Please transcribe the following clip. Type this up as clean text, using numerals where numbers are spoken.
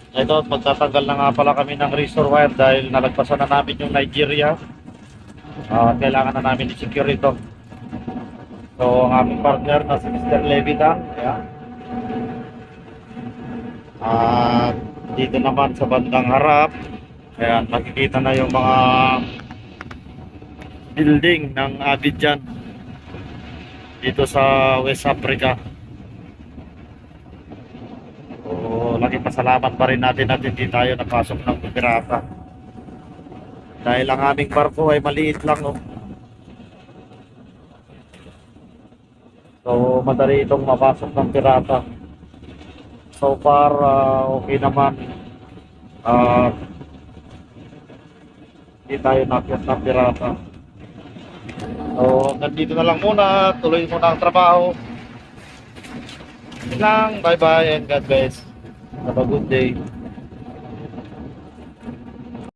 Ito, magtatanggal na nga pala kami ng razor wire dahil nalagpasan na namin yung Nigeria. Kailangan na namin i-secure ito. So, ang aming partner na si Mr. Levitan. Ayan. At dito naman sa bandang harap, ayan, makikita na yung mga building ng Abidjan dito sa West Africa. So, laking pasalamat pa rin natin at hindi tayo napasok ng pirata. Dahil ang aming barko ay maliit lang, no? So, madali itong mapasok ng pirata. So far, okay naman. Hindi tayo nakyat ng pirata. So, nandito na lang muna. Tuloy muna ang trabaho. Yun lang. Bye-bye and God bless. Have a good day.